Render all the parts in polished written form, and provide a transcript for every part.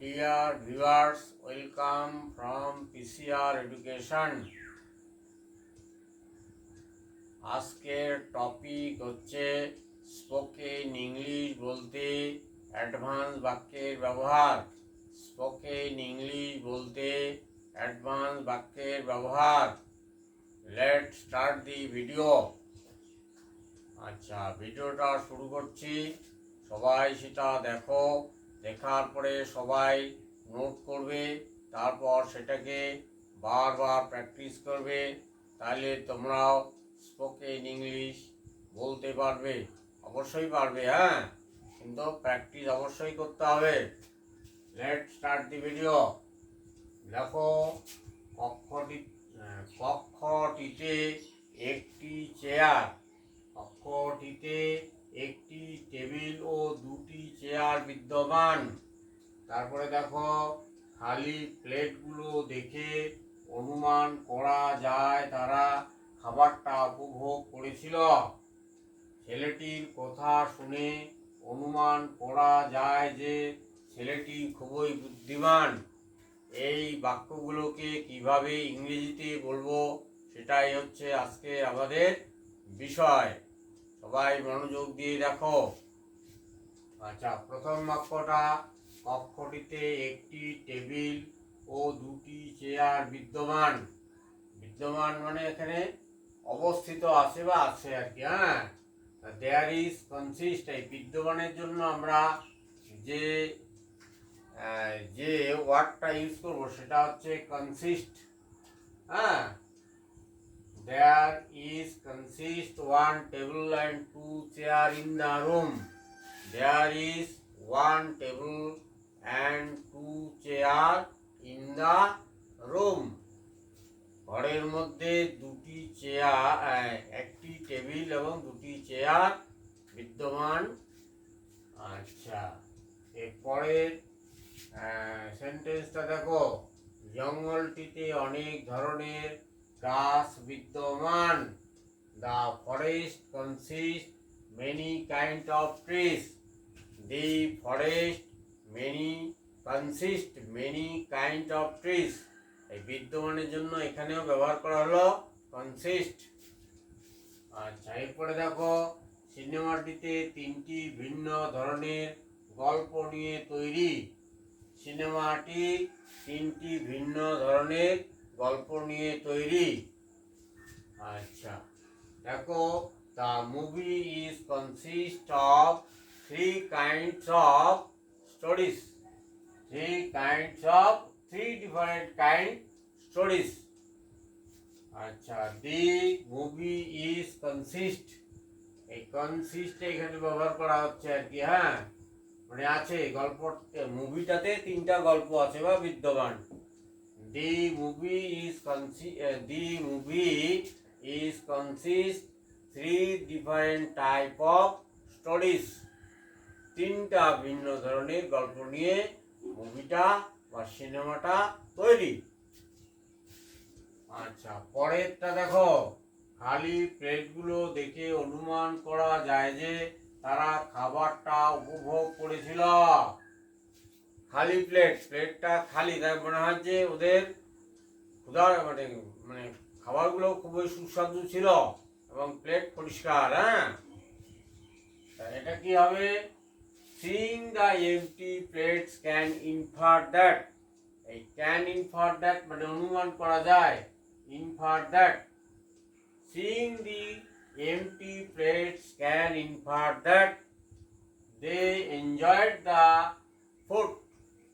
Dear viewers, welcome from PCR Education. আজকের topic হচ্ছে spoken English বলতে অ্যাডভান্স বাক্যের ব্যবহার। স্পোকেন ইংলিশ বলতে অ্যাডভান্স বাক্যের ব্যবহার। Let's start the video. আচ্ছা, ভিডিওটা শুরু করছি। সবাই সেটা দেখো, দেখার পরে সবাই নোট করবে, তারপর সেটাকে বারবার প্র্যাকটিস করবে, তাহলে তোমরাও স্পোকেন ইংলিশ বলতে পারবে। অবশ্যই পারবে, হ্যাঁ, কিন্তু প্র্যাকটিস অবশ্যই করতে হবে। Let's start the video. দেখো, কক্ষটিতে একটি চেয়ার, কক্ষটিতে একটি টেবিল ও দুটি চেয়ার বিদ্যমান। তারপরে দেখো, খালি প্লেটগুলো দেখে অনুমান করা যায় তারা খাবারটা উপভোগ করেছিল। ছেলেটির কথা শুনে অনুমান করা যায় যে ছেলেটি খুবই বুদ্ধিমান। এই বাক্যগুলোকে কিভাবে ইংরেজিতে বলবো সেটাই হচ্ছে আজকে আমাদের বিষয়। সবাই মনোযোগ দিয়ে দেখো। আচ্ছা, প্রথম বাক্যটা, কক্ষটিতে একটি টেবিল ও দুটি চেয়ার বিদ্যমান। বিদ্যমান মানে এখানে অবস্থিত আছে বা আছে আর কি, হ্যাঁ। দেয়ার ইজ কনসিস্ট, এই বিদ্যমানের জন্য আমরা যে যে ওয়ার্ডটা ইউজ করবো সেটা হচ্ছে কনসিস্ট, হ্যাঁ। There is consist one table and two chair in the room. There is one table and two chair in the room. ঘরের মধ্যে দুটি চেয়ার, একটি টেবিল এবং দুটি চেয়ার বিদ্যমান। আচ্ছা, এরপরের সেন্টেন্সটা দেখো, জঙ্গলটিতে অনেক ধরনের গাছ বিদ্যমান। The forest consists many kind of trees. The forest consists many kind of trees. এই বিদ্যমানের জন্য এখানেও ব্যবহার করা হলো কনসিস্ট। আচ্ছা, এরপরে দেখো, সিনেমাটিতে তিনটি ভিন্ন ধরনের গল্প নিয়ে তৈরি। সিনেমাটি তিনটি ভিন্ন ধরনের গল্প নিয়ে তৈরি। আচ্ছা, দেখো, the movie is consist of three kinds of stories. Three different kind stories. আচ্ছা, the movie is consist, এই consist এখানে ব্যবহার করা হচ্ছে আর কি, হ্যাঁ, মানে আছে গল্প, মুভিটাতে তিনটা গল্প আছে বা বিদ্যমান। The movie is consist three different type of stories. তিনটা ভিন্ন ধরনের গল্প নিয়ে মুভিটা বা সিনেমাটা তৈরি। আচ্ছা, পরেরটা দেখো, খালি প্লেটগুলো দেখে অনুমান করা যায় যে তারা খাবারটা উপভোগ করেছিল। খালি প্লেটটা খালি, তাই মনে হয় যে ওদের ক্ষুধা মানে মানে খাবারগুলো খুবই সুস্বাদু ছিল এবং প্লেট পরিষ্কার, হ্যাঁ। এটা কি হবে? Seeing the empty plates can infer that. এই can infer that মানে অনুমান করা যায়, infer that. Seeing the empty plates can infer that they enjoyed the food.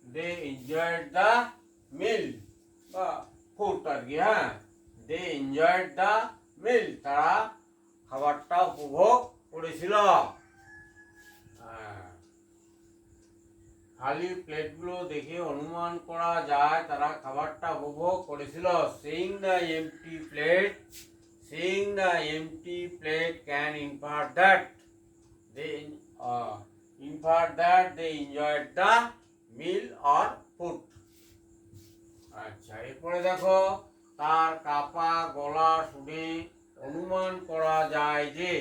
They enjoyed the meal. বা ফুড আর কি, হ্যাঁ। They enjoyed the meal. তারা খাবারটা উপভোগ করেছিল। খালি প্লেটগুলো দেখে অনুমান করা যায় তারা খাবারটা উপভোগ করেছিল। Seeing the empty plate can infer that they enjoyed the meal or food. আচ্ছা, এরপরে দেখো, তার কাপা গলা শুনে অনুমান করা যায় যে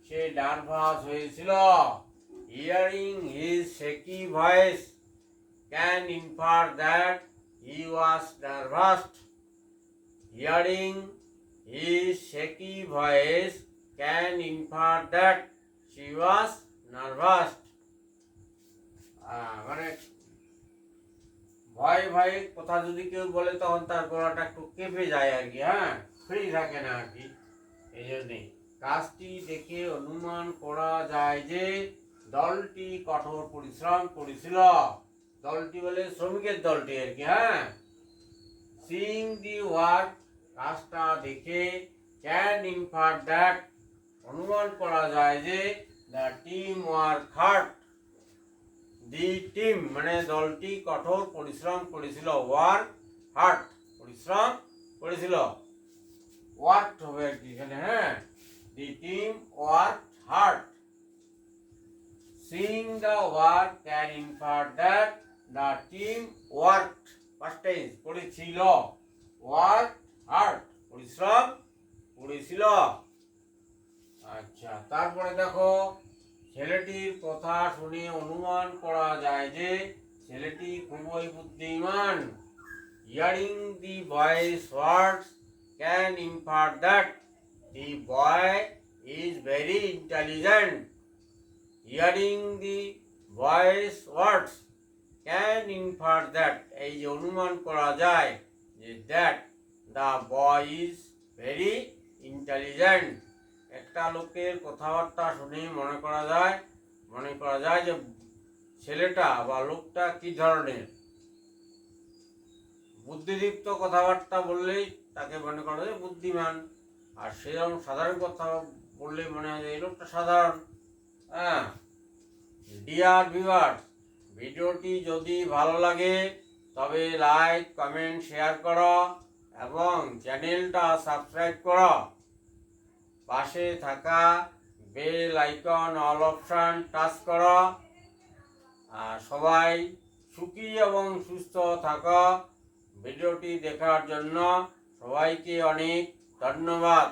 সে নার্ভাস হয়েছিল। Hearing his shaky voice, can infer that he was nervous. Hearing his shaky voice can infer that she was nervous. মানে ভয় ভয়ে কথা যদি কেউ বলে তখন তার গলাটা একটু কেঁপে যায় আর কি, হ্যাঁ, ফ্রি থাকে না আর কি। এই জন্যে কাজটি দেখে অনুমান করা যায় যে দলটি কঠোর পরিশ্রম করেছিল। দলটি বলে শ্রমিকের দলটি আর কি, হ্যাঁ। সিইং দি ওয়ার্ক, কাজটা দেখে, ক্যান ইনফার দ্যাট, অনুমান করা যায় যে the team work hard, the team মানে দলটি কঠোর পরিশ্রম করেছিল, ওয়ার্ক হার্ড পরিশ্রম করেছিল, ওয়ার্ক হবে আর কি এখানে, হ্যাঁ। দি team work hard. Seeing the work can infer that the team work, first tense করেছিল, ওয়ার্ক হার্ড পরিশ্রম করেছিল। আচ্ছা, তারপরে দেখো ছেলেটির কথা শুনে অনুমান করা যায় যে ছেলেটি খুবই বুদ্ধিমান। Hearing the boy's words can infer that the boy is very intelligent. Hearing the boy's words can infer that, এই যে অনুমান করা যায় যে that the boy is very intelligent. একটা লোকের কথাবার্তা শুনে মনে করা যায় যে ছেলেটা বা লোকটা কি ধরনের। বুদ্ধিদীপ্ত কথাবার্তা বললেই তাকে মনে করা যায় বুদ্ধিমান, আর সেরকম সাধারণ কথা বললেই মনে হয় যে এই লোকটা সাধারণ, হ্যাঁ। ডিয়ার ভিউয়ার্স, ভিডিওটি যদি ভালো লাগে তবে লাইক, কমেন্ট, শেয়ার করো এবং চ্যানেলটা সাবস্ক্রাইব করো। পাশে থাকা bell icon all option touch করো। আর সবাই সুখী এবং সুস্থ থাকো। ভিডিওটি দেখার জন্য সবাইকে অনেক ধন্যবাদ।